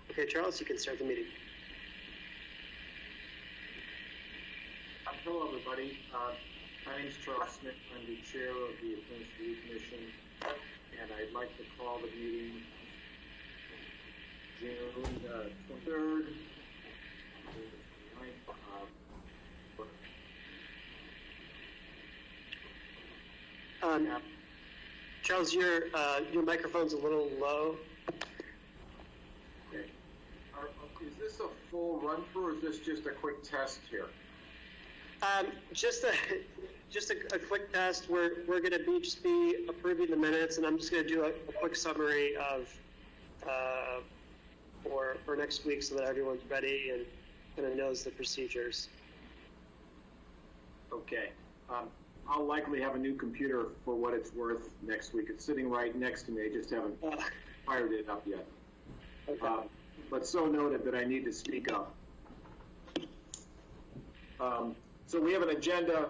Okay, Charles, you can start the meeting. Hello, everybody. My name is Charles Smith. I'm the chair of the Attendance Review Commission, and I'd like to call the meeting June 23rd. Charles, your microphone's a little low. Okay. Is this a full run-through, or is this just a quick test here? Just a quick test. We're going to just be approving the minutes, and I'm just going to do a quick summary of for next week so that everyone's ready and kind of knows the procedures. Okay. I'll likely have a new computer for what it's worth next week. It's sitting right next to me. I just haven't fired it up yet. Okay. But so noted that I need to speak up. So we have an agenda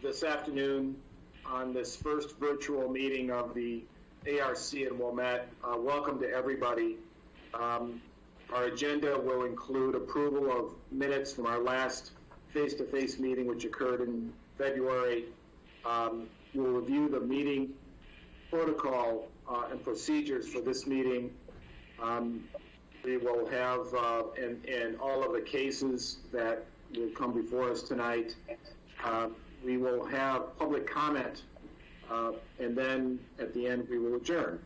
this afternoon on this first virtual meeting of the ARC in Wilmette. Welcome to everybody. Our agenda will include approval of minutes from our last face-to-face meeting, which occurred in February. We'll review the meeting protocol and procedures for this meeting. We will have, in all of the cases that will come before us tonight, we will have public comment, and then at the end we will adjourn.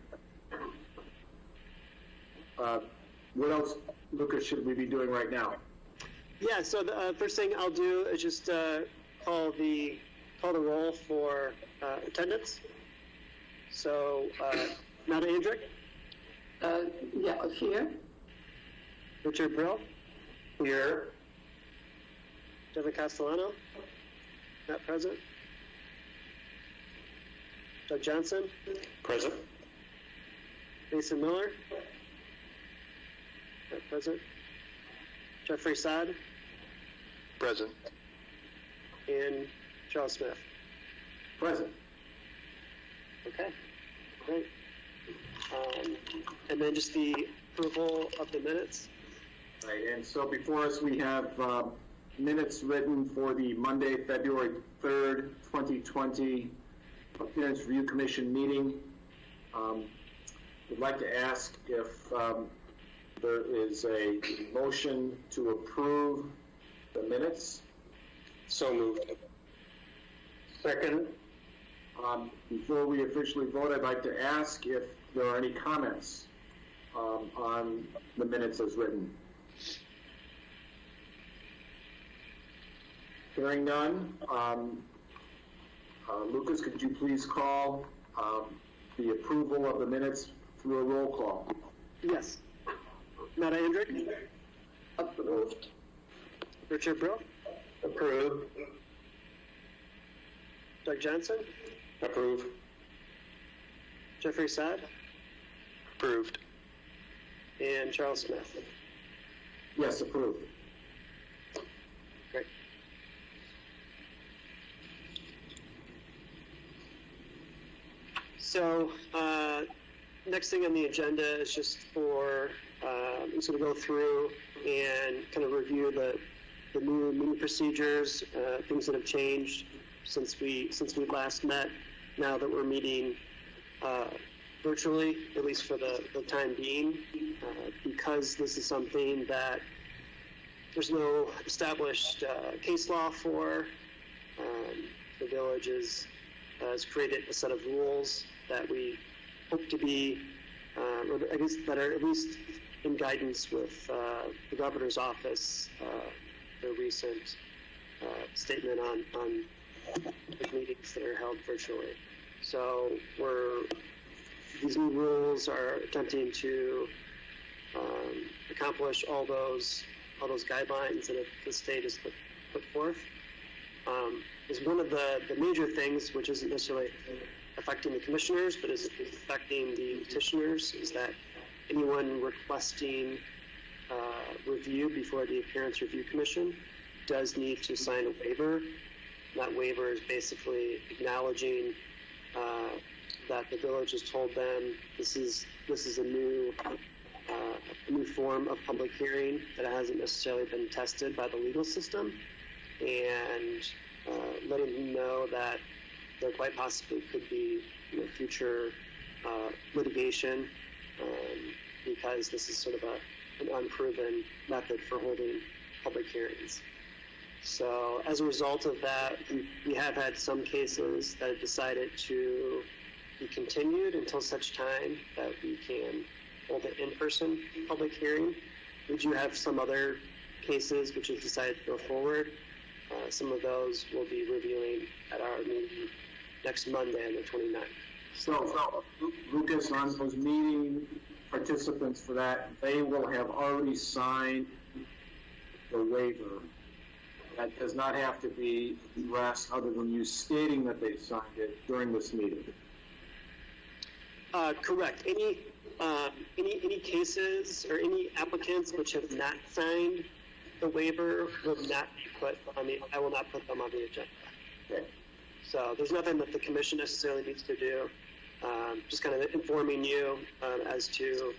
What else, Lucas, should we be doing right now? Yeah, so the first thing I'll do is just call the roll for attendance. So, Nada Andrick? Yeah, here. Richard Brill? Here. Devin Castellano? Not present. Doug Johnson? Present. Mason Miller? Not present. Jeffrey Saad? Present. And Charles Smith? Present. Okay, great. And then just the approval of the minutes. Right, and so before us we have minutes written for the Monday, February 3rd, 2020 Attendance Review Commission meeting. We'd like to ask if there is a motion to approve the minutes. So moved. Second. Before we officially vote, I'd like to ask if there are any comments on the minutes as written. Hearing none, Lucas, could you please call the approval of the minutes through a roll call? Yes. Nada Andrick? Approved. Richard Brill? Approved. Doug Johnson? Approved. Jeffrey Saad? Approved. And Charles Smith? Yes, approved. Great. So, next thing on the agenda is just for, I'm just going to go through and kind of review the new meeting procedures, things that have changed since we last met, now that we're meeting virtually, at least for the time being, because this is something that there's no established case law for. The village has created a set of rules that we hope to be, or I guess that are at least in guidance with the governor's office, their recent statement on the meetings that are held virtually. So these new rules are attempting to accomplish all those guidelines that the state has put forth. Is one of the major things, which isn't necessarily affecting the commissioners, but is affecting the petitioners, is that anyone requesting review before the Appearance Review Commission does need to sign a waiver. That waiver is basically acknowledging that the village has told them this is a new a new form of public hearing that hasn't necessarily been tested by the legal system, and letting them know that there quite possibly could be future litigation because this is sort of an unproven method for holding public hearings. So as a result of that, we have had some cases that have decided to be continued until such time that we can hold an in-person public hearing. We do have some other cases which have decided to go forward. Some of those we'll be reviewing at our meeting next Monday on the 29th. So, Lucas, on those meeting participants for that, they will have already signed the waiver. That does not have to be addressed other than you stating that they signed it during this meeting. Correct. Any cases or any applicants which have not signed the waiver will not be put on the. I will not put them on the agenda. Okay. So there's nothing that the commission necessarily needs to do. Just kind of informing you as to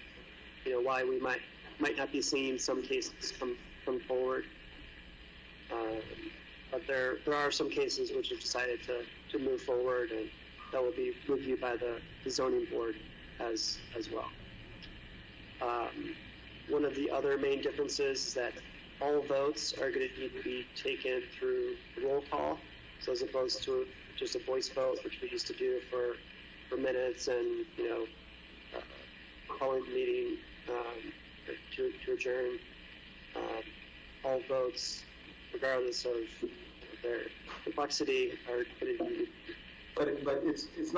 why we might not be seeing some cases come forward. But there are some cases which have decided to move forward, and that will be reviewed by the zoning board as well. One of the other main differences is that all votes are going to need to be taken through roll call, so as opposed to just a voice vote, which we used to do for minutes and calling the meeting to adjourn. All votes, regardless of their complexity, are going to be. But it's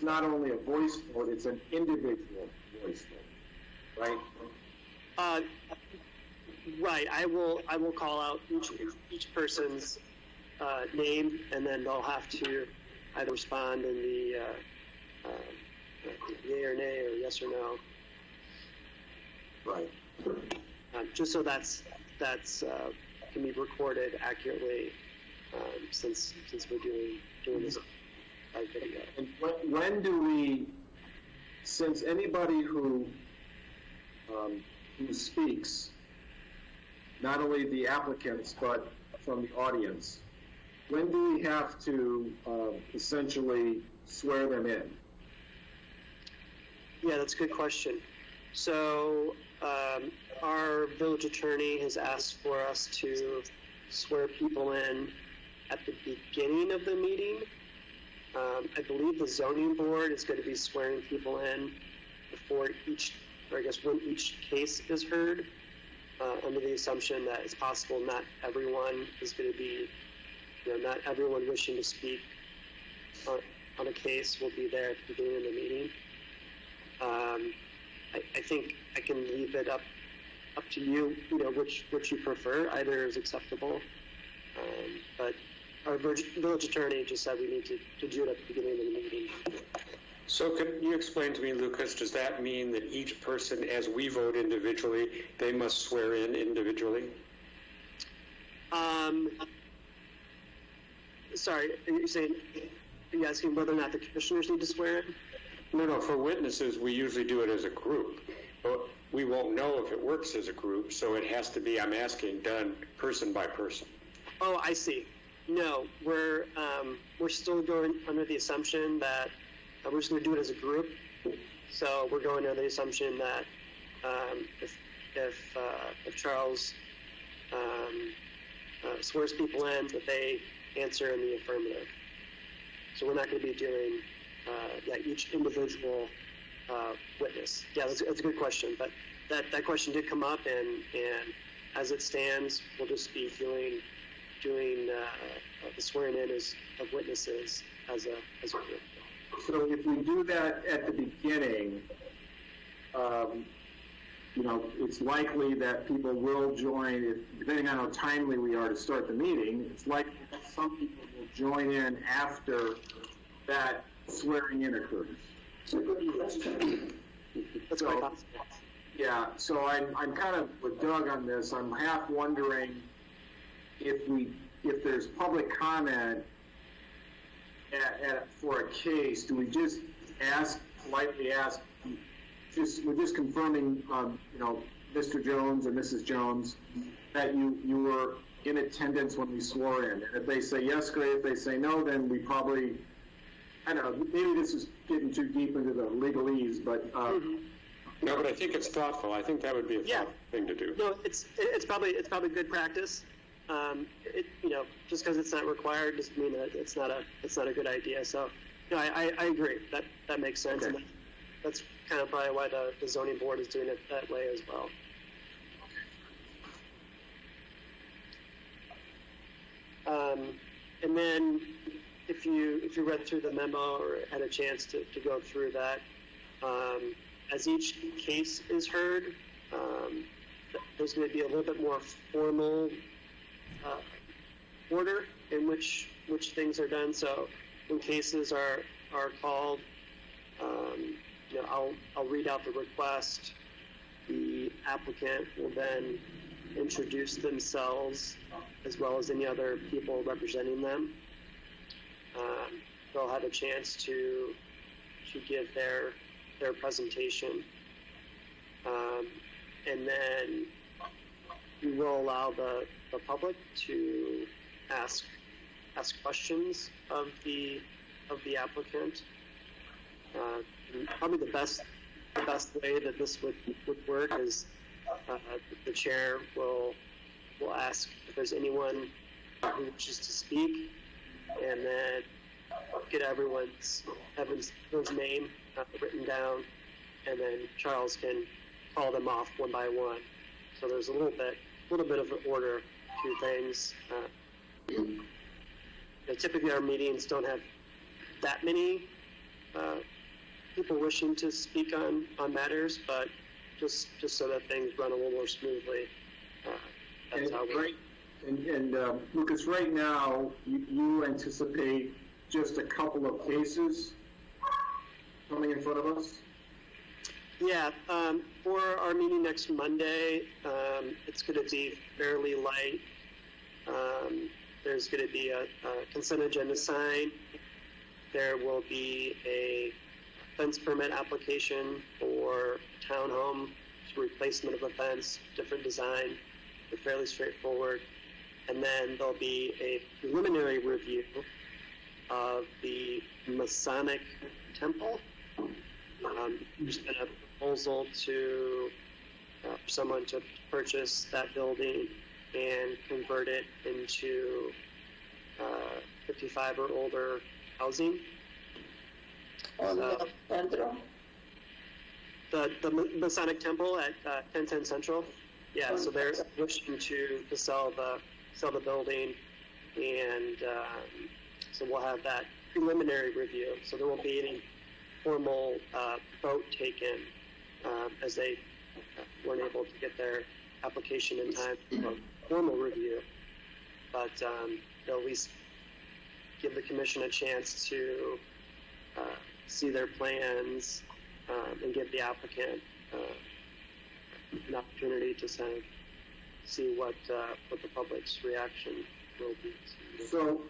not only a voice vote; it's an individual voice vote, right? Right. I will call out each person's name, and then they'll have to either respond in the yay or nay or yes or no. Right. Just so that's can be recorded accurately, since we're doing this by video. And when do we, since anybody who speaks, not only the applicants but from the audience, when do we have to essentially swear them in? Yeah, that's a good question. So our village attorney has asked for us to swear people in at the beginning of the meeting. I believe the zoning board is going to be swearing people in before when each case is heard, under the assumption that it's possible not everyone is going to be, not everyone wishing to speak on a case will be there at the beginning of the meeting. I think I can leave it up to you, which you prefer. Either is acceptable. But our village attorney just said we need to do it at the beginning of the meeting. So could you explain to me, Lucas, does that mean that each person, as we vote individually, they must swear in individually? Sorry, are you asking whether or not the commissioners need to swear in? No, for witnesses, we usually do it as a group. But we won't know if it works as a group, so it has to be, I'm asking, done person by person. Oh, I see. No, we're still going under the assumption that we're just going to do it as a group. So we're going under the assumption that if Charles swears people in, that they answer in the affirmative. So we're not going to be doing each individual witness. Yeah, that's a good question. But that question did come up, and as it stands, we'll just be doing the swearing in of witnesses as a group. So if we do that at the beginning, it's likely that people will join, depending on how timely we are to start the meeting, it's likely that some people will join in after that swearing in occurs. That's quite possible. Yeah, so I'm kind of with Doug on this. I'm half wondering if there's public comment for a case, do we just politely ask we're just confirming, Mr. Jones and Mrs. Jones, that you were in attendance when we swore in. And if they say yes, great. If they say no, then we probably, I don't know, maybe this is getting too deep into the legalese, but... No, but I think it's thoughtful. I think that would be a thoughtful thing to do. No, it's probably good practice. Just because it's not required doesn't mean that it's not a good idea. So, I agree. That makes sense, Okay. and that's kind of probably why the zoning board is doing it that way as well. And then, if you read through the memo or had a chance to go through that, as each case is heard, there's going to be a little bit more formal order in which things are done. So when cases are called, I'll read out the request. The applicant will then introduce themselves as well as any other people representing them. They'll have a chance to give their presentation, and then we will allow the public to ask questions of the applicant. Probably the best way that this would work is the chair will ask if there's anyone who wishes to speak, and then get everyone's name written down, and then Charles can call them off one by one. So there's a little bit of an order to things. Typically our meetings don't have that many people wishing to speak on matters, but just so that things run a little more smoothly. That's how we... And Lucas, right now, you anticipate just a couple of cases coming in front of us? Yeah, for our meeting next Monday, it's going to be fairly light. There's going to be a consent agenda signed. There will be a fence permit application for townhome, replacement of a fence, different design. They're fairly straightforward. And then there'll be a preliminary review of the Masonic Temple. There's been a proposal for someone to purchase that building and convert it into 55 or older housing. On the Central? The Masonic Temple at 1010 Central. Yeah, so they're wishing to sell the building, and so we'll have that preliminary review. So there won't be any formal vote taken as they weren't able to get their application in time for formal review. But they'll at least give the commission a chance to see their plans and give the applicant an opportunity to kind of see what the public's reaction will be. So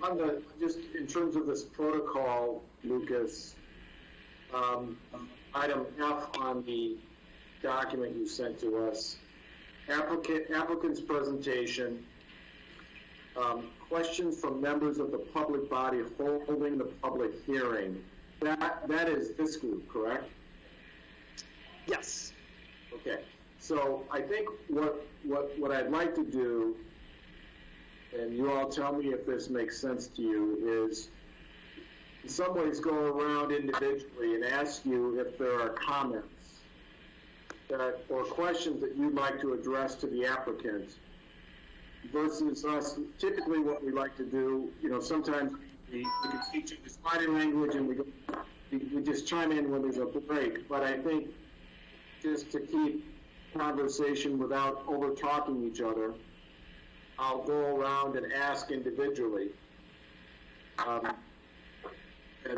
on just in terms of this protocol, Lucas, item F on the document you sent to us, applicant's presentation, questions from members of the public body holding the public hearing. That is this group, correct? Yes. Okay. So I think what I'd like to do, and you all tell me if this makes sense to you, is in some ways go around individually and ask you if there are comments or questions that you'd like to address to the applicant versus us. Typically what we like to do, sometimes we can teach you this body language and we just chime in when there's a break. But I think just to keep conversation without over talking each other, I'll go around and ask individually. And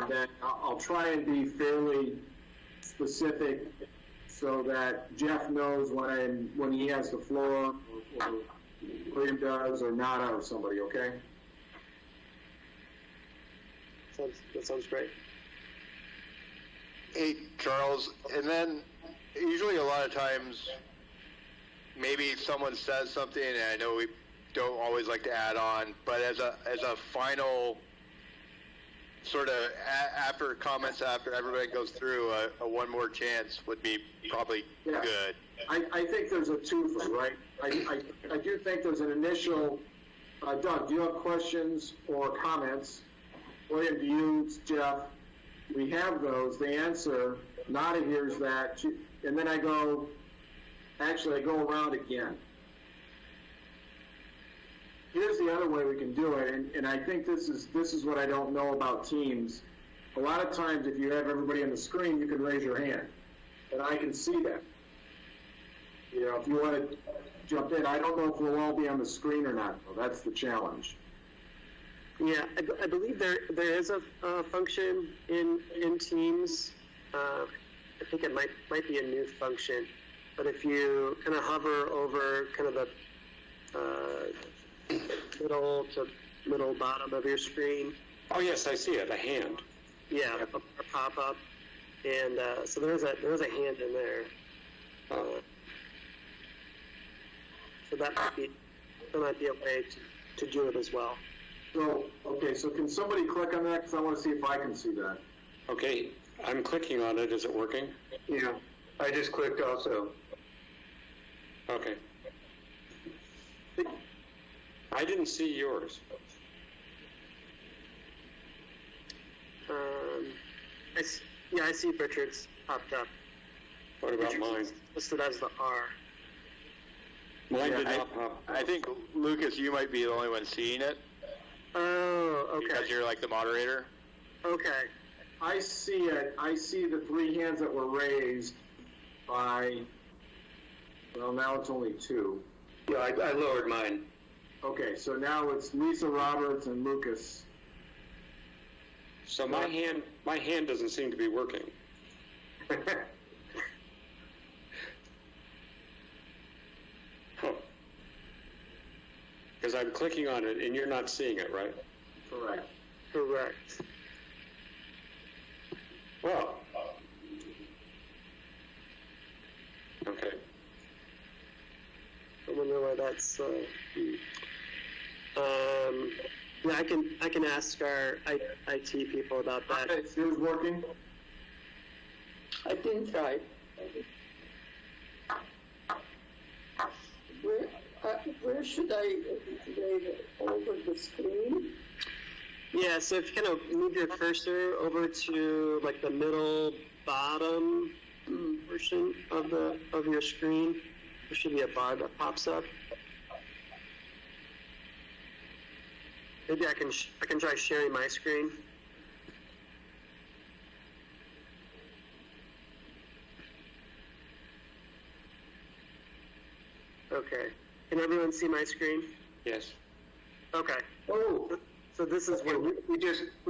then I'll try and be fairly specific so that Jeff knows when he has the floor, or William does, or Nada, or somebody, okay? That sounds great. Hey, Charles, and then usually a lot of times maybe someone says something, and I know we don't always like to add on, but as a final sort of after comments, after everybody goes through, a one more chance would be probably good. I think there's a twofer, right? I do think there's an initial, Doug, do you have questions or comments? William, do you, Jeff? We have those. The answer, Nada hears that, and then I go around again. Here's the other way we can do it, and I think this is what I don't know about Teams. A lot of times, if you have everybody on the screen, you can raise your hand, and I can see that. You know, if you want to jump in, I don't know if we'll all be on the screen or not. Well, that's the challenge. Yeah, I believe there is a function in Teams. I think it might be a new function, but if you kind of hover over kind of the middle to middle bottom of your screen. Oh yes, I see it. A hand. Yeah, a pop up, and so there's a hand in there. So that might be a way to do it as well. So, okay, so can somebody click on that? Because I want to see if I can see that. Okay, I'm clicking on it. Is it working? Yeah, I just clicked also. Okay. I didn't see yours. I see Richard's popped up. What about mine? Listed as the R. Mine did not pop. I think, Lucas, you might be the only one seeing it. Oh, okay. Because you're like the moderator. Okay. I see it. I see the three hands that were raised by, well, now it's only two. Yeah, I lowered mine. Okay, so now it's Lisa Roberts and Lucas. So my hand doesn't seem to be working. Because I'm clicking on it and you're not seeing it, right? Correct. Well. Okay. I wonder why that's. Yeah, I can ask our IT people about that. Okay, Sue's working. I didn't try. Where should I over the screen? Yeah, so if you kind of move your cursor over to like the middle bottom portion of your screen, there should be a bar that pops up. Maybe I can try sharing my screen. Okay. Can everyone see my screen? Yes. Okay. Oh, So this is okay, what we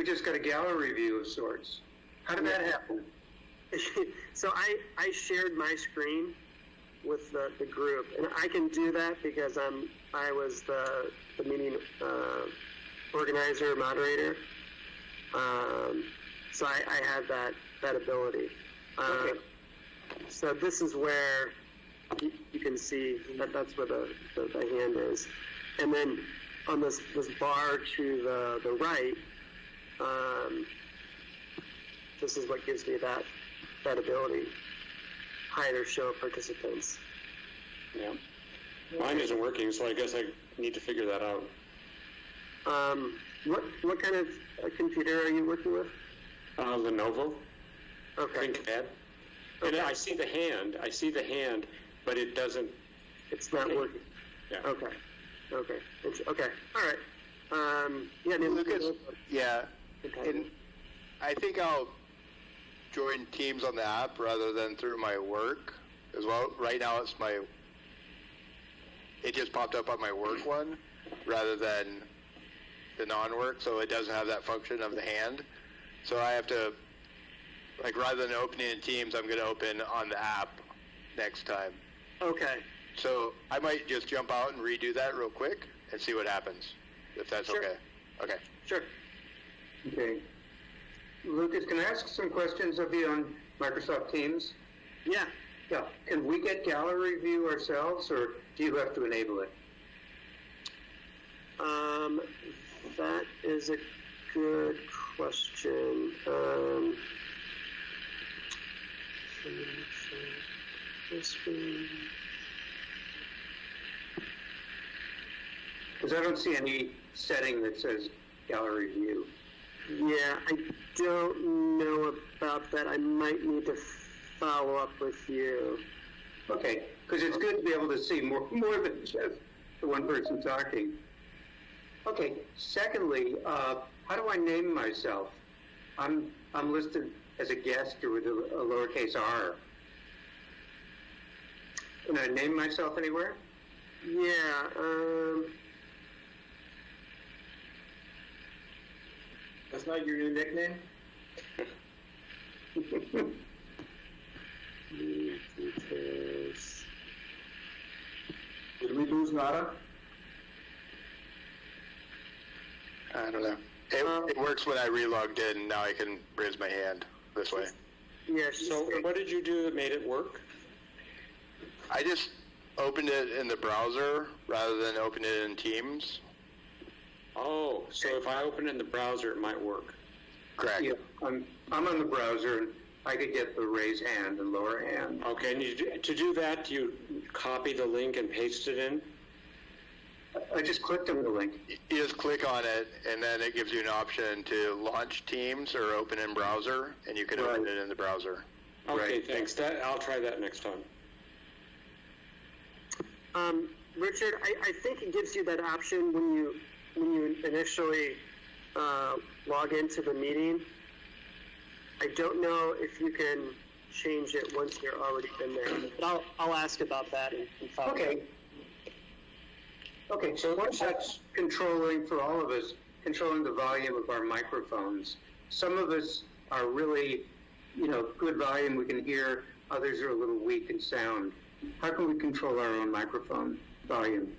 just got a gallery view of sorts. How did that happen? So I shared my screen with the group, and I can do that because I was the meeting organizer, moderator. So I have that ability. Okay. So this is where you can see that's where the hand is, and then on this bar to the right, this is what gives me that ability. Hide or show participants. Yeah. Mine isn't working, so I guess I need to figure that out. What kind of computer are you working with? Lenovo. Okay. ThinkPad. And I see the hand, but it doesn't. It's not working. Yeah. Okay. Okay. All right. Yeah, Lucas, yeah. Okay. And I think I'll join Teams on the app rather than through my work as well. Right now it just popped up on my work one rather than the non-work, so it doesn't have that function of the hand. So I have to, like, rather than opening in Teams, I'm going to open on the app next time. Okay. So I might just jump out and redo that real quick and see what happens, if that's Sure. okay. Okay. Sure. Okay. Lucas, can I ask some questions of you on Microsoft Teams? Yeah. Yeah. Can we get gallery view ourselves, or do you have to enable it? That is a good question. This one. Because I don't see any setting that says gallery view. Yeah, I don't know about that. I might need to follow up with you. Okay, because it's good to be able to see more than just the one person talking. Okay. Secondly, how do I name myself? I'm listed as a guest with a lowercase r. Can I name myself anywhere? Yeah. That's not your new nickname? Details. Did we lose Nada? I don't know. It works when I relogged in. Now I can raise my hand this way. Yeah. So what did you do that made it work? I just opened it in the browser rather than open it in Teams. Oh, so if I open it in the browser, it might work. Correct. Yeah, I'm on the browser, and I could get the raise hand and lower hand. Okay, and to do that, do you copy the link and paste it in? I just clicked on the link. You just click on it, and then it gives you an option to launch Teams or open in browser, and you can open it in the browser. Okay, Right. thanks. I'll try that next time. Richard, I think it gives you that option when you initially log into the meeting. I don't know if you can change it once you're already in there, but I'll ask about that and follow Okay. up. Okay, so once that's controlling for all of us, controlling the volume of our microphones. Some of us are really, good volume we can hear. Others are a little weak in sound. How can we control our own microphone volume?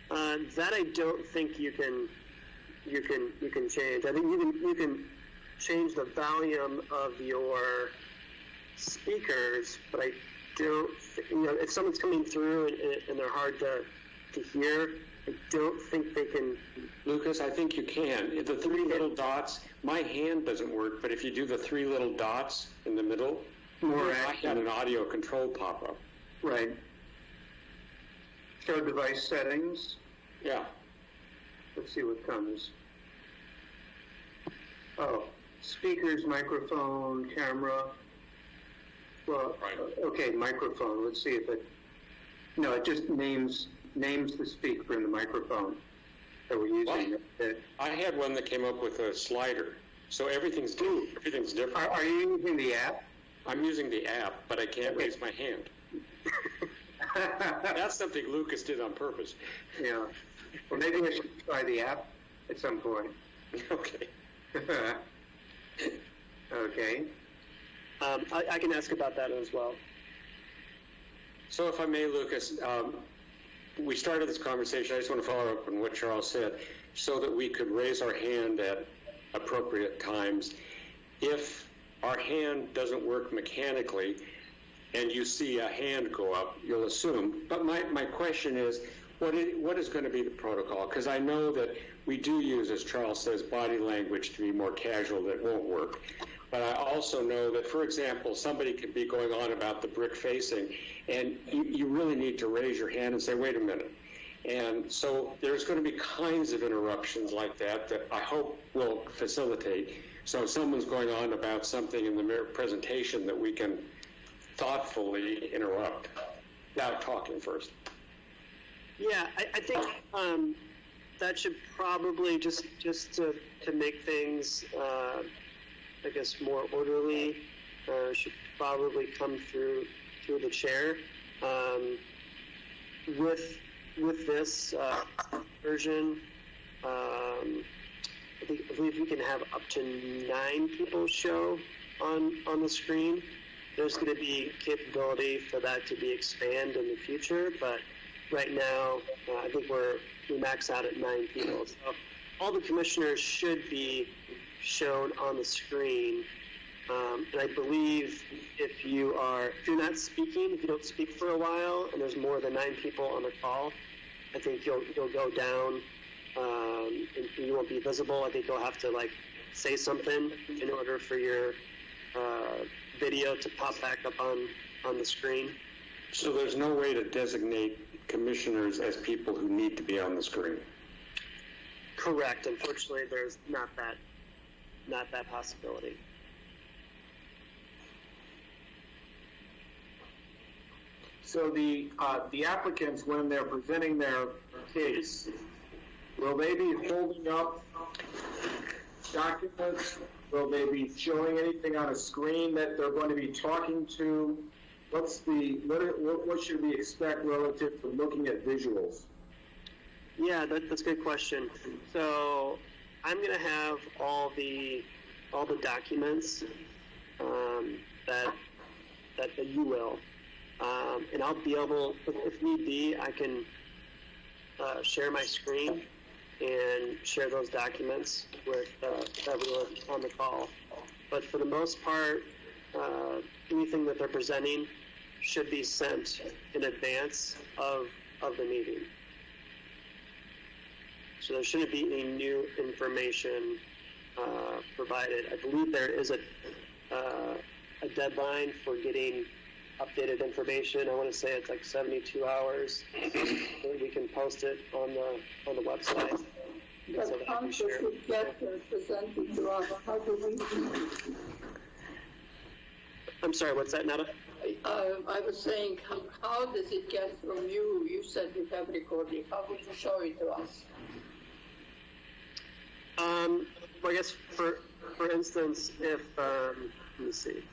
That I don't think you can change. I think you can change the volume of your speakers, but I don't. If someone's coming through and they're hard to hear, I don't think they can. Lucas, I think you can. The three little dots, my hand doesn't work, but if you do the three little dots in the middle, More I action. got an audio control pop-up. Right. Show device settings. Yeah. Let's see what comes. Oh, speakers, microphone, camera. Well, Right. Okay, microphone. Let's see if it. No, it just names the speaker and the microphone that we're using. What? I had one that came up with a slider, so everything's different. Are you using the app? I'm using the app, but I can't Okay. raise my hand. That's something Lucas did on purpose. Yeah. Well, maybe I should try the app at some point. Okay. Okay. I can ask about that as well. So if I may, Lucas, we started this conversation, I just want to follow up on what Charles said, so that we could raise our hand at appropriate times. If our hand doesn't work mechanically and you see a hand go up, you'll assume. But my question is, what is going to be the protocol? Because I know that we do use, as Charles says, body language to be more casual that won't work. But I also know that, for example, somebody could be going on about the brick facing, and you really need to raise your hand and say, wait a minute. And so there's going to be kinds of interruptions like that I hope will facilitate. So if someone's going on about something in the presentation, that we can thoughtfully interrupt without talking first. Yeah, I think that should probably just to make things, I guess, more orderly, should probably come through the chair. With this version, I believe we can have up to 9 people show on the screen. There's going to be capability for that to be expanded in the future, but right now, I think we max out at 9 people. So all the commissioners should be shown on the screen. And I believe if you're not speaking, if you don't speak for a while, and there's more than 9 people on the call, I think you'll go down, and you won't be visible. I think you'll have to like say something in order for your video to pop back up on the screen. So there's no way to designate commissioners as people who need to be on the screen? Correct. Unfortunately, there's not that possibility. So the applicants, when they're presenting their case, will they be holding up documents? Will they be showing anything on a screen that they're going to be talking to? What should we expect relative to looking at visuals? Yeah, that's a good question. So I'm going to have all the documents that you will, and I'll be able, if need be, I can share my screen and share those documents with everyone on the call. But for the most part, anything that they're presenting should be sent in advance of the meeting. So there shouldn't be any new information provided. I believe there is a deadline for getting updated information. I want to say it's like 72 hours. We can post it on the website. But So that I how can does share. it get presented to us? How do we? I'm sorry, what's that, Nada? I was saying, how does it get from you? You said you have recording. How would you show it to us? Well, I guess for instance, if let me see.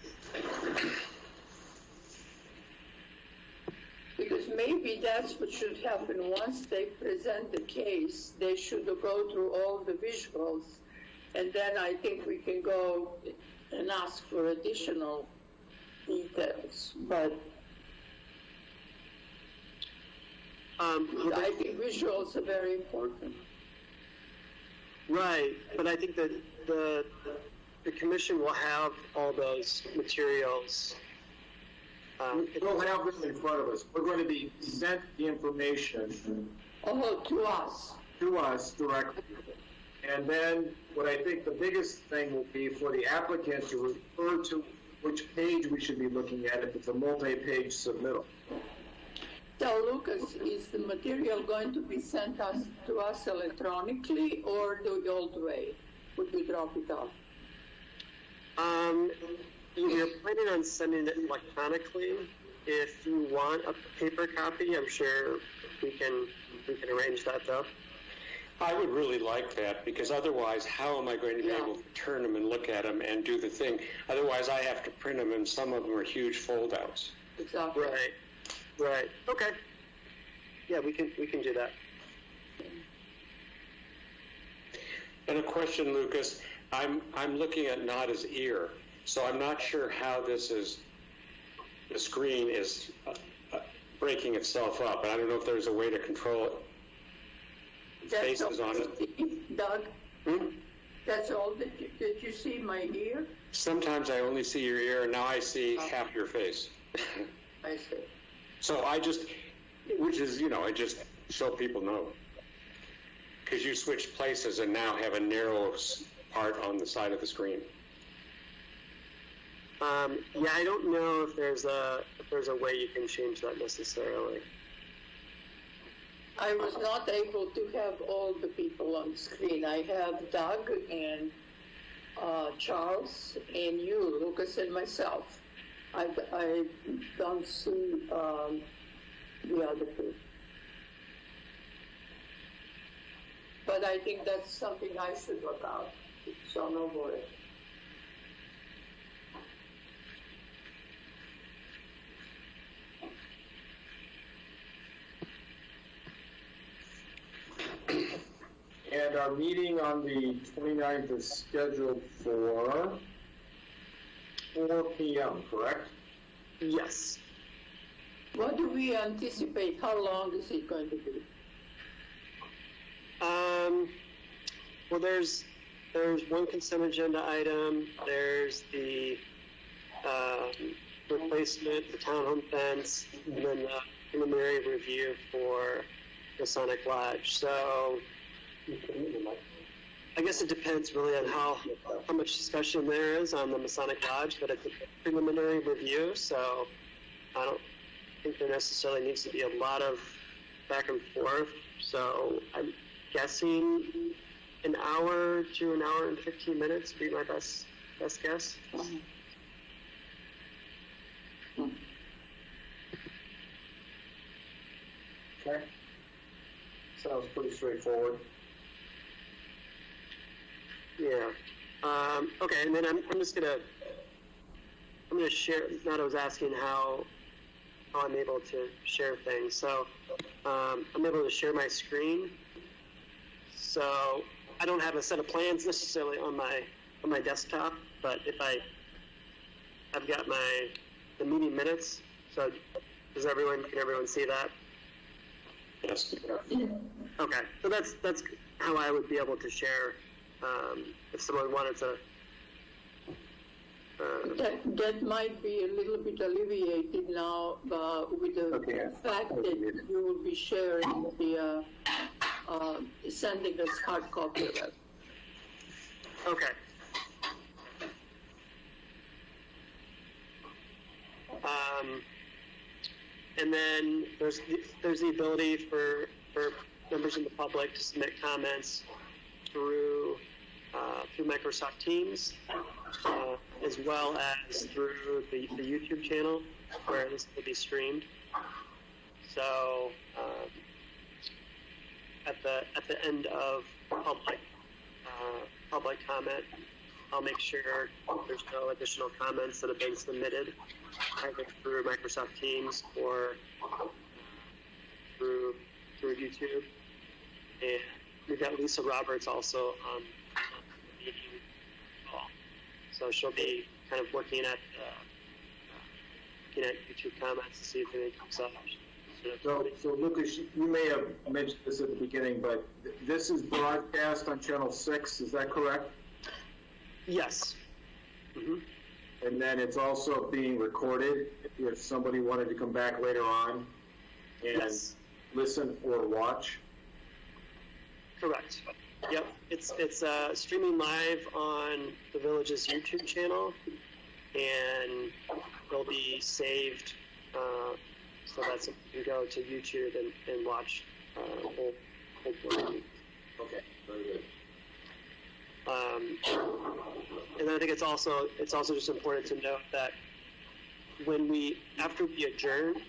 Because maybe that's what should happen. Once they present the case, they should go through all the visuals, and then I think we can go and ask for additional details. But I think visuals are very important. Right, but I think that the commission will have all those materials. We'll have them in front of us. We're going to be sent the information Oh, to us. to us directly. And then what I think the biggest thing will be for the applicant to refer to which page we should be looking at if it's a multi-page submittal. So, Lucas, is the material going to be sent to us electronically or the old way? Would we drop it off? We're planning on sending it electronically. If you want a paper copy, I'm sure we can arrange that though. I would really like that, because otherwise how am I going to be able to turn them and look at them and do the thing? Otherwise I have to print them, and some of them are huge foldouts. Exactly. Right. Okay. Yeah, we can do that. And a question, Lucas, I'm looking at Nada's ear, so I'm not sure how the screen is breaking itself up, and I don't know if there's a way to control it. Faces on it. Doug, that's all that you see my ear? Sometimes I only see your ear, and now I see half your face. I see. So I just so people know. Because you switched places and now have a narrow part on the side of the screen. Yeah, I don't know if there's a way you can change that necessarily. I was not able to have all the people on screen. I have Doug and Charles and you, Lucas, and myself. I don't see the other two. But I think that's something I should look out, so no worry. And our meeting on the 29th is scheduled for 4 p.m., correct? Yes. What do we anticipate? How long is it going to be? Well, there's there's one consent agenda item. There's the replacement, the townhome fence, and then the preliminary review for the Masonic Lodge. So I guess it depends really on how much discussion there is on the Masonic Lodge, but it's a preliminary review, so I don't think there necessarily needs to be a lot of back and forth. So I'm guessing an hour to an hour and 15 minutes would be my best guess. Okay. Sounds pretty straightforward. Yeah. Okay, and then I'm gonna share. Nada was asking how I'm able to share things. So I'm able to share my screen. So I don't have a set of plans necessarily on my desktop, but if I've got the meeting minutes. So can everyone see that? Yes. Okay, so that's how I would be able to share if someone wanted to. That might be a little bit alleviated now with the fact that you will be sharing the sending us hard copy of it. Okay. And then there's the ability for members of the public to submit comments through Microsoft Teams, as well as through the YouTube channel where this will be streamed. So at the end of public comment, I'll make sure there's no additional comments that have been submitted either through Microsoft Teams or through YouTube. And we've got Lisa Roberts also on the meeting call. So she'll be kind of looking at YouTube comments to see if anything comes up. So Lucas, you may have mentioned this at the beginning, but this is broadcast on Channel 6, is that correct? Yes. Mm-hmm. And then it's also being recorded if somebody wanted to come back later on and listen or watch? Correct. Yep. It's streaming live on the Village's YouTube channel, and it'll be saved so that you can go to YouTube and watch whole board. Okay, very good. And I think it's also just important to note that after we adjourn,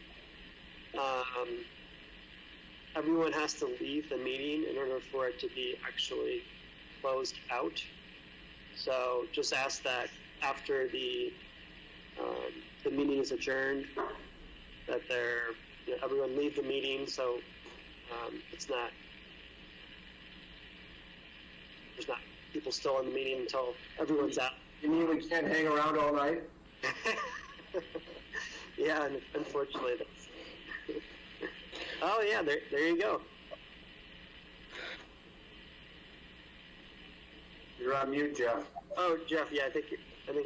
everyone has to leave the meeting in order for it to be actually closed out. So just ask that after the meeting is adjourned, that everyone leave the meeting, so there's not people still in the meeting until everyone's out. You mean we can't hang around all night? Yeah, and unfortunately that's. Oh yeah, there you go. You're on mute, Jeff. Oh, Jeff, yeah, I think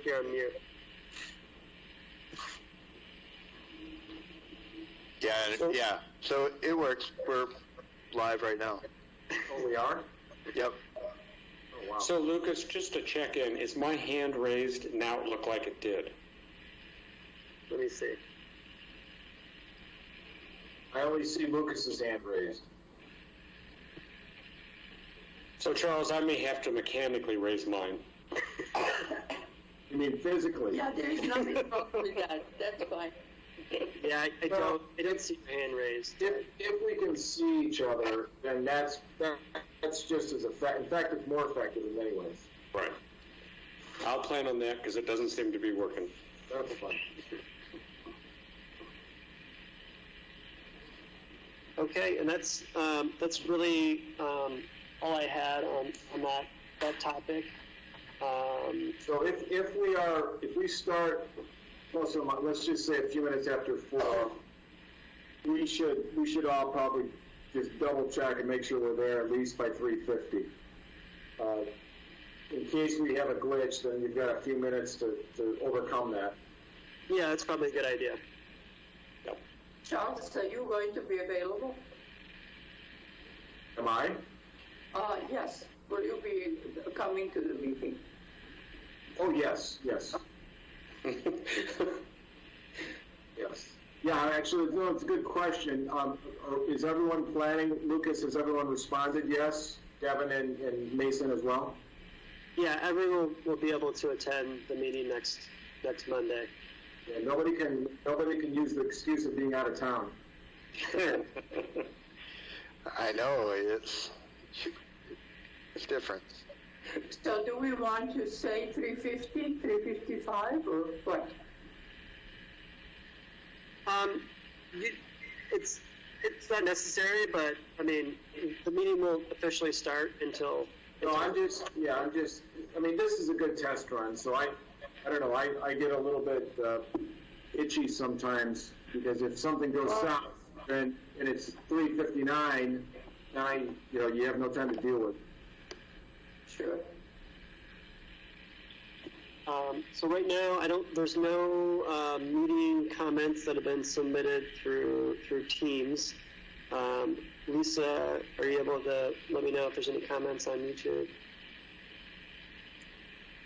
you're on mute. Yeah. So it works. We're live right now. Oh, we are? Yep. Oh, wow. So Lucas, just to check in, is my hand raised? Now it looked like it did. Let me see. I only see Lucas's hand raised. So Charles, I may have to mechanically raise mine. You mean physically? Yeah, there is nothing wrong with that. That's fine. Yeah, I don't see your hand raised. If we can see each other, then that's just as effective. In fact, it's more effective in many ways. Right. I'll plan on that because it doesn't seem to be working. That's fine. Okay, and that's really all I had on that topic. So if we start, let's just say a few minutes after 4, we should all probably just double check and make sure we're there at least by 3:50. in case we have a glitch, then you've got a few minutes to overcome that. Yeah, that's probably a good idea. Charles, are you going to be available? Am I? Yes. Will you be coming to the meeting? Oh, yes. Yes. Yeah, actually, no, it's a good question. Is everyone planning, Lucas, has everyone responded yes? Devin and Mason as well? Yeah, everyone will be able to attend the meeting next Monday. Yeah, nobody can use the excuse of being out of town. I know, it's different. So do we want to say 350, 355, or what? It's not necessary, but I mean, the meeting won't officially start until. No, I mean, this is a good test run, so I don't know, I get a little bit itchy sometimes, because if something goes south, and it's 3:59, now, you have no time to deal with. Sure. So right now, there's no meeting comments that have been submitted through Teams. Lisa, are you able to let me know if there's any comments on YouTube?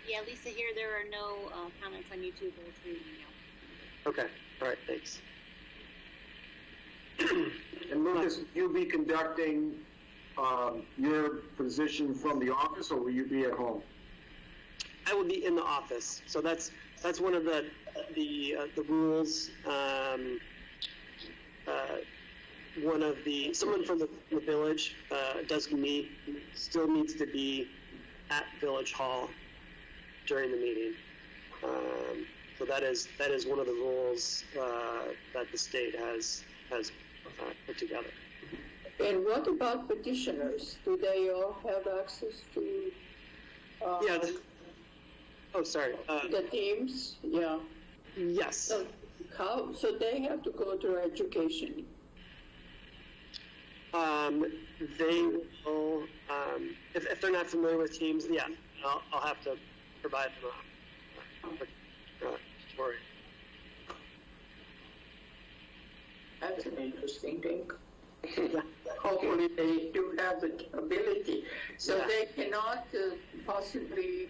Yeah, Lisa here. There are no comments on YouTube or through email. Okay. All right. Thanks. And Lucas, will you be conducting your position from the office, or will you be at home? I will be in the office, so that's one of the rules. Someone from the village still needs to be at Village Hall during the meeting. So that is one of the rules that the state has put together. And what about petitioners? Do they all have access to? Yeah. Sorry. The teams, yeah. Yes. So so they have to go to education. They will, if they're not familiar with Teams, yeah, I'll have to provide them a tutorial. That's an interesting thing. Hopefully they do have the ability. So they cannot possibly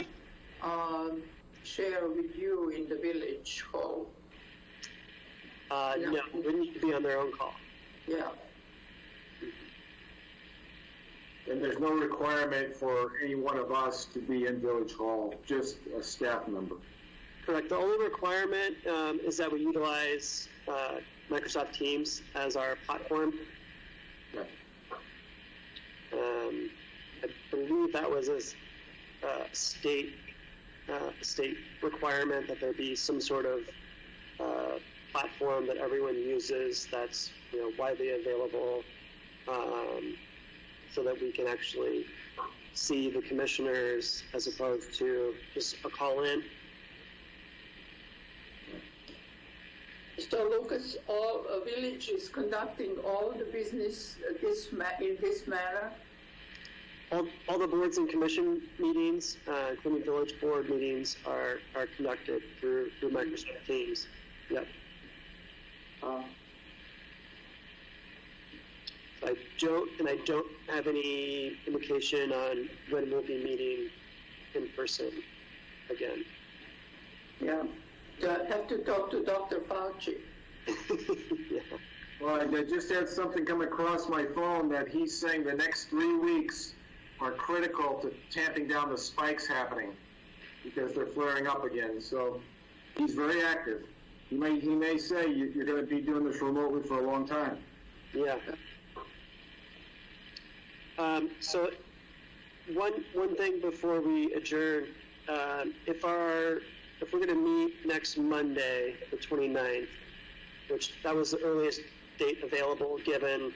share with you in the village hall. No, they need to be on their own call. Yeah. And there's no requirement for any one of us to be in Village Hall, just a staff member. Correct. The only requirement is that we utilize Microsoft Teams as our platform. Yeah. I believe that was a state requirement that there be some sort of platform that everyone uses that's widely available, so that we can actually see the commissioners as opposed to just a call-in. So Lucas, all village is conducting all the business in this manner? All the boards and commission meetings, including village board meetings, are conducted through Microsoft Teams. Yep. I don't have any indication on when we'll be meeting in person again. Yeah. I have to talk to Dr. Fauci. Yeah. Well, I just had something come across my phone that he's saying the next 3 weeks are critical to tamping down the spikes happening because they're flaring up again. So he's very active. He may say you're going to be doing this remotely for a long time. Yeah. So one thing before we adjourn, if we're going to meet next Monday, the 29th, which that was the earliest date available given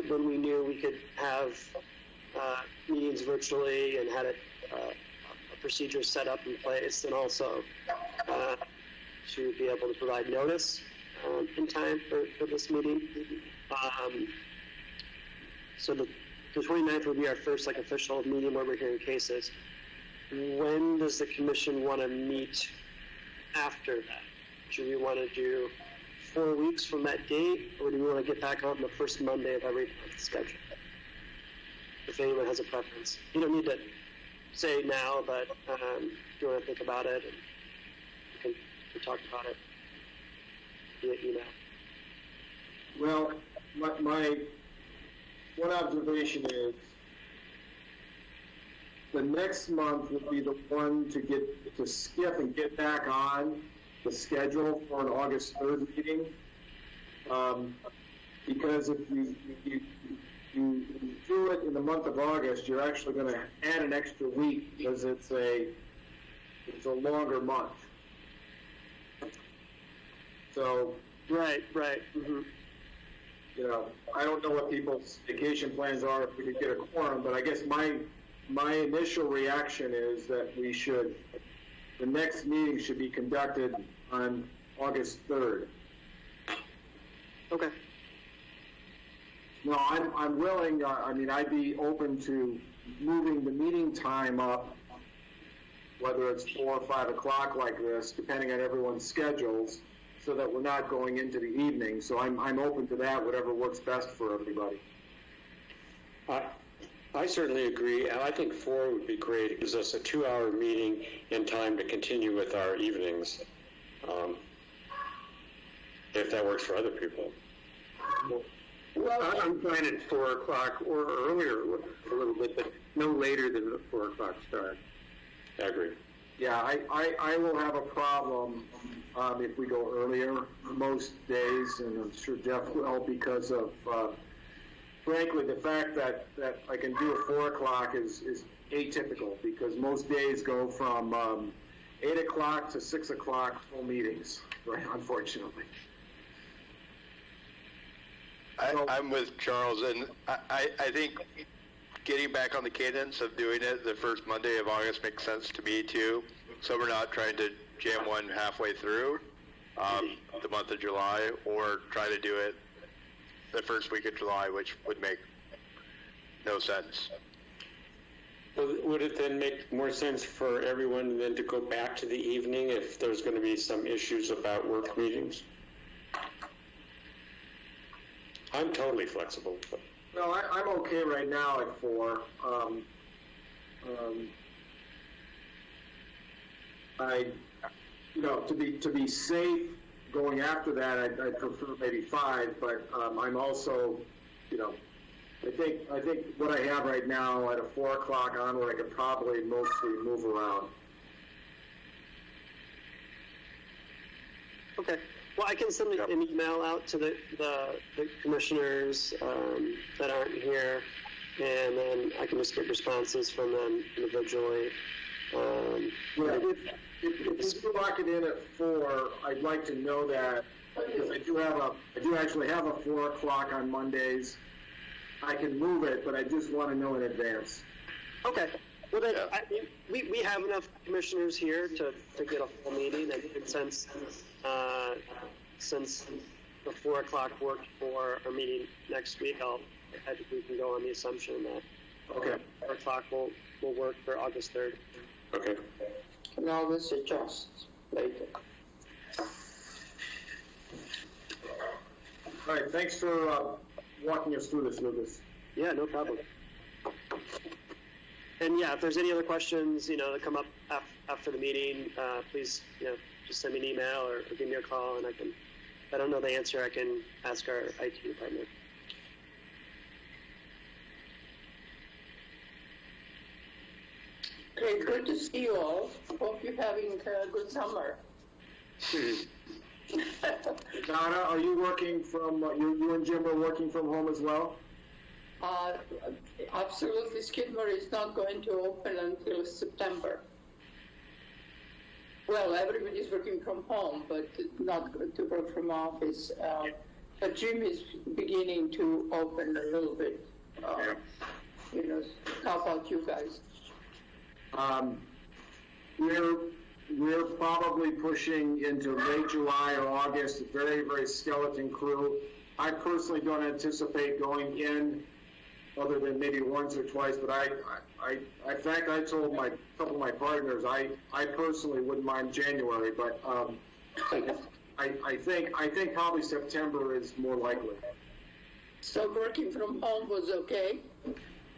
when we knew we could have meetings virtually and had a procedure set up in place, and also to be able to provide notice in time for this meeting. So the 29th would be our first official meeting where we're hearing cases. when does the commission want to meet after that? Do we want to do 4 weeks from that date, or do we want to get back on the first Monday of every month schedule? If anyone has a preference. You don't need to say now, but if you want to think about it, and we can talk about it via email. Well, my one observation is the next month would be the one to skip and get back on the schedule for an August 3rd meeting. Because if you do it in the month of August, you're actually going to add an extra week because it's a longer month. So right. Mm-hmm. You know, I don't know what people's vacation plans are if we could get a quorum, but I guess my initial reaction is that the next meeting should be conducted on August 3rd. Okay. No, I'm willing, I'd be open to moving the meeting time up, whether it's 4 or 5 o'clock like this, depending on everyone's schedules, so that we're not going into the evening. So I'm open to that, whatever works best for everybody. I certainly agree, and I think 4 would be great. It gives us a 2-hour meeting and time to continue with our evenings, if that works for other people. Well, I'm fine at 4 o'clock or earlier a little bit, but no later than the 4 o'clock start. I agree. Yeah, I will have a problem if we go earlier most days, and I'm sure Jeff will, because of, frankly, the fact that I can do a 4 o'clock is atypical, because most days go from 8 o'clock to 6 o'clock full meetings, right, unfortunately. I'm with Charles, and I think getting back on the cadence of doing it the first Monday of August makes sense to me too. So we're not trying to jam one halfway through the month of July, or try to do it the first week of July, which would make no sense. Well, would it then make more sense for everyone then to go back to the evening if there's going to be some issues about work meetings? I'm totally flexible. But. No, I'm okay right now at 4. To be safe going after that, I'd prefer maybe 5. But I'm also, I think what I have right now at a 4 o'clock onward, I could probably mostly move around. Okay. Well, I can send an email out to the commissioners that aren't here, and then I can just get responses from them individually. If you lock it in at 4, I'd like to know that, because I do actually have a 4 o'clock on Mondays. I can move it, but I just want to know in advance. Okay. Well, then, we have enough commissioners here to get a full meeting, and since the 4 o'clock worked for our meeting next week, I think we can go on the assumption that 4 o'clock will work for August 3rd. Okay. Now let's adjust later. All right, thanks for walking us through this, Lucas. Yeah, no problem. And yeah, if there's any other questions, that come up after the meeting, please, just send me an email or give me a call, and if I don't know the answer, I can ask our IT department. Okay, good to see you all. Hope you're having a good summer. Donna, are you working from, you and Jim are working from home as well? Absolutely, Skidmore is not going to open until September. Well, everybody's working from home, but not going to work from office. But Jim is beginning to open a little bit. How about you guys? We're probably pushing into late July or August, very, very skeleton crew. I personally don't anticipate going in other than maybe once or twice, but in fact, I told a couple of my partners, I personally wouldn't mind January, but, I think probably September is more likely. So working from home was okay?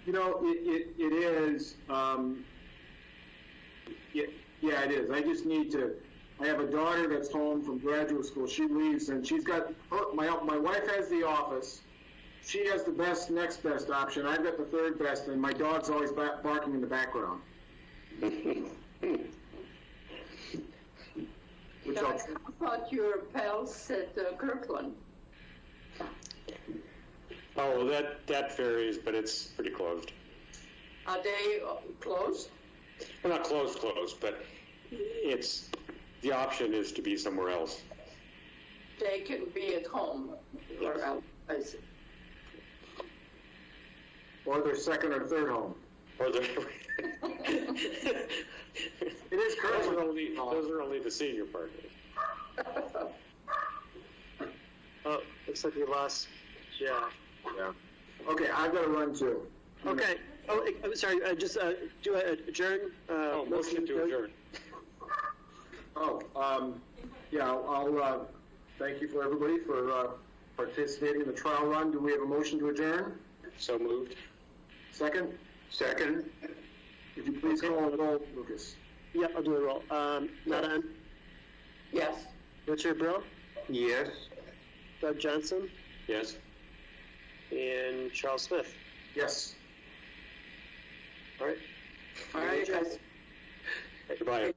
You know, it is, yeah, it is. I just need to, I have a daughter that's home from graduate school. She leaves and she's got, my wife has the office. She has the next best option. I've got the third best, and my dog's always barking in the background. Which I thought you were pals at Kirkland. Oh, well, that varies, but it's pretty closed. Are they closed? Well, not closed, but it's, the option is to be somewhere else. They can be at home or out. I see. Or their second or third home. Or the It is currently. those are only the senior partners. Oh, looks like we lost Jeff. Yeah. Okay, I've got to run too. Okay. Oh, I'm sorry. Just do I adjourn? Motion to adjourn. Yeah. I'll thank you for everybody for participating in the trial run. Do we have a motion to adjourn? So moved. Second. Second. Would you please call the roll, Lucas? Yeah, I'll do a roll. Madan, Yes. Richard Brill, Yes. Doug Johnson, Yes. and Charles Smith. Yes. All right. All right, guys. Goodbye.